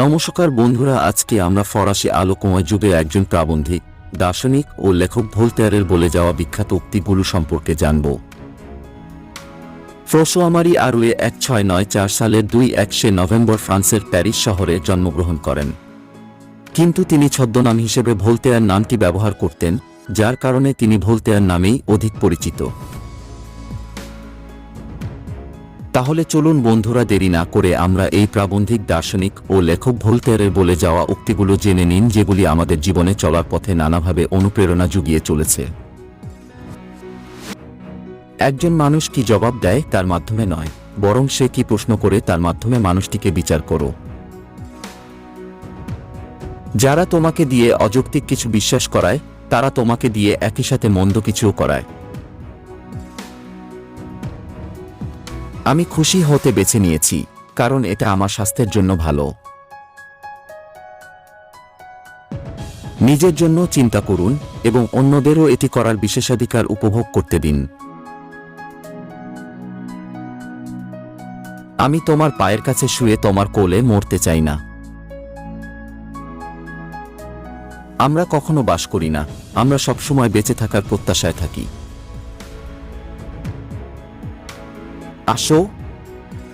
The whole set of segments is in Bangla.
নমস্কার বন্ধুরা, আজকে আমরা ফরাসি আলোকময় যুগের একজন প্রাবন্ধিক, দার্শনিক ও লেখক ভোল্তেয়ারের বলে যাওয়া বিখ্যাত উক্তিগুলো সম্পর্কে জানব। ফ্রাঁসোয়া মারি আরুয়ে 1694 সালের 2 নভেম্বর ফ্রান্সের প্যারিস শহরে জন্মগ্রহণ করেন। কিন্তু তিনি ছদ্মনাম হিসেবে ভোল্তেয়ার নামটি ব্যবহার করতেন, যার কারণে তিনি ভোল্তেয়ার নামেই অধিক পরিচিত। তাহলে চলুন বন্ধুরা, দেরি না করে আমরা এই প্রাবন্ধিক, দার্শনিক ও লেখক ভোল্তেয়ারের বলে যাওয়া উক্তিগুলো জেনে নিন, যেগুলি আমাদের জীবনে চলার পথে নানাভাবে অনুপ্রেরণা জুগিয়ে চলেছে। একজন মানুষ কি জবাব দেয় তার মাধ্যমে নয়, বরং সে কি প্রশ্ন করে তার মাধ্যমে মানুষটিকে বিচার করো। যারা তোমাকে দিয়ে অযৌক্তিক কিছু বিশ্বাস করায়, তারা তোমাকে দিয়ে একই সাথে মন্দ কিছুও করায়। আমি খুশি হতে বেছে নিয়েছি, কারণ এটা আমার স্বাস্থ্যের জন্য ভালো। নিজের জন্য চিন্তা করুন এবং অন্যদেরও এটি করার বিশেষাধিকার উপভোগ করতে দিন। আমি তোমার পায়ের কাছে শুয়ে তোমার কোলে মরতে চাই না। আমরা কখনো বাস করি না, আমরা সবসময় বেঁচে থাকার প্রত্যাশায় থাকি। আসো,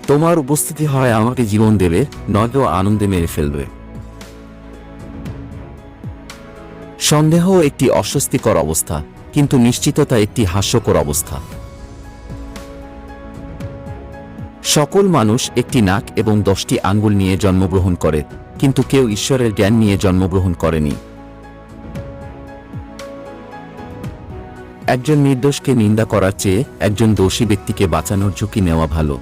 তোমার উপস্থিতি হয় আমাকে জীবন দেবে, নয়তো আনন্দে মেরে ফেলবে। সন্দেহ একটি অস্বস্তিকর অবস্থা, কিন্তু নিশ্চিততা একটি হাস্যকর অবস্থা। সকল মানুষ একটি নাক এবং 10টি আঙ্গুল নিয়ে জন্মগ্রহণ করে, কিন্তু কেউ ঈশ্বরের জ্ঞান নিয়ে জন্মগ্রহণ করেনি। একজন নির্দোষকে নিন্দা করার চেয়ে একজন দোষী ব্যক্তিকে বাঁচানোর ঝুঁকি নেওয়া ভালো।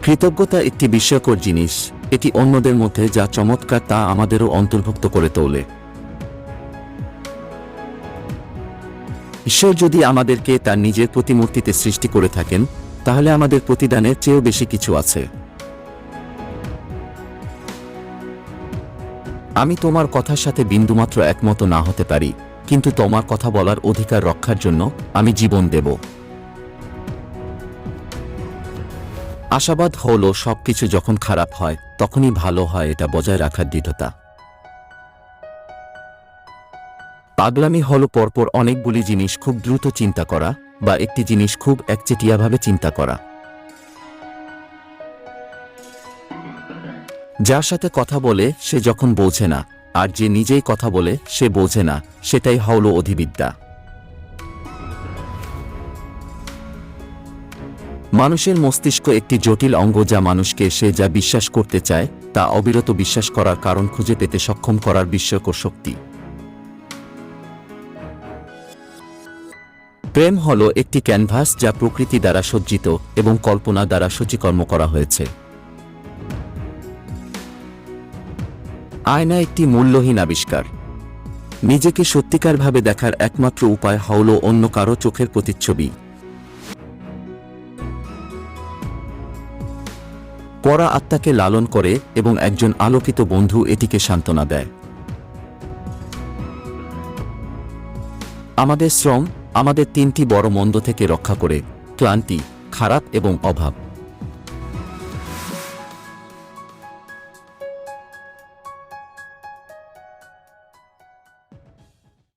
কৃতজ্ঞতা একটি বিস্ময়কর জিনিস, এটি অন্যদের মধ্যে যা চমৎকার তা আমাদেরও অন্তর্ভুক্ত করে তোলে। ঈশ্বর যদি আমাদেরকে তার নিজের প্রতিমূর্তিতে সৃষ্টি করে থাকেন, তাহলে আমাদের প্রতিদানের চেয়েও বেশি কিছু আছে। আমি তোমার কথার সাথে বিন্দুমাত্র একমত না হতে পারি, কিন্তু তোমার কথা বলার অধিকার রক্ষার জন্য আমি জীবন দেব। আশাবাদ হল সবকিছু যখন খারাপ হয় তখনই ভালো হয়, এটা বজায় রাখার দৃঢ়তা। পাগলামি হল পরপর অনেকগুলি জিনিস খুব দ্রুত চিন্তা করা, বা একটি জিনিস খুব একচেটিয়াভাবে চিন্তা করা। যার সাথে কথা বলে সে যখন বোঝে না, আর যে নিজেই কথা বলে সে বোঝে না, সেটাই হল অধিবিদ্যা। মানুষের মস্তিষ্ক একটি জটিল অঙ্গ, যা মানুষকে সে যা বিশ্বাস করতে চায় তা অবিরত বিশ্বাস করার কারণ খুঁজে পেতে সক্ষম করার বিস্ময়কর শক্তি। প্রেম হল একটি ক্যানভাস যা প্রকৃতি দ্বারা সজ্জিত এবং কল্পনা দ্বারা সূচিকর্ম করা হয়েছে। আয়না একটি মূল্যহীন আবিষ্কার। নিজেকে সত্যিকারভাবে দেখার একমাত্র উপায় হল অন্য কারো চোখের প্রতিচ্ছবি। পড়া আত্মাকে লালন করে এবং একজন আলোকিত বন্ধু এটিকে সান্ত্বনা দেয়। আমাদের শ্রম আমাদের 3টি বড় মন্দ থেকে রক্ষা করে: ক্লান্তি, খারাপ এবং অভাব।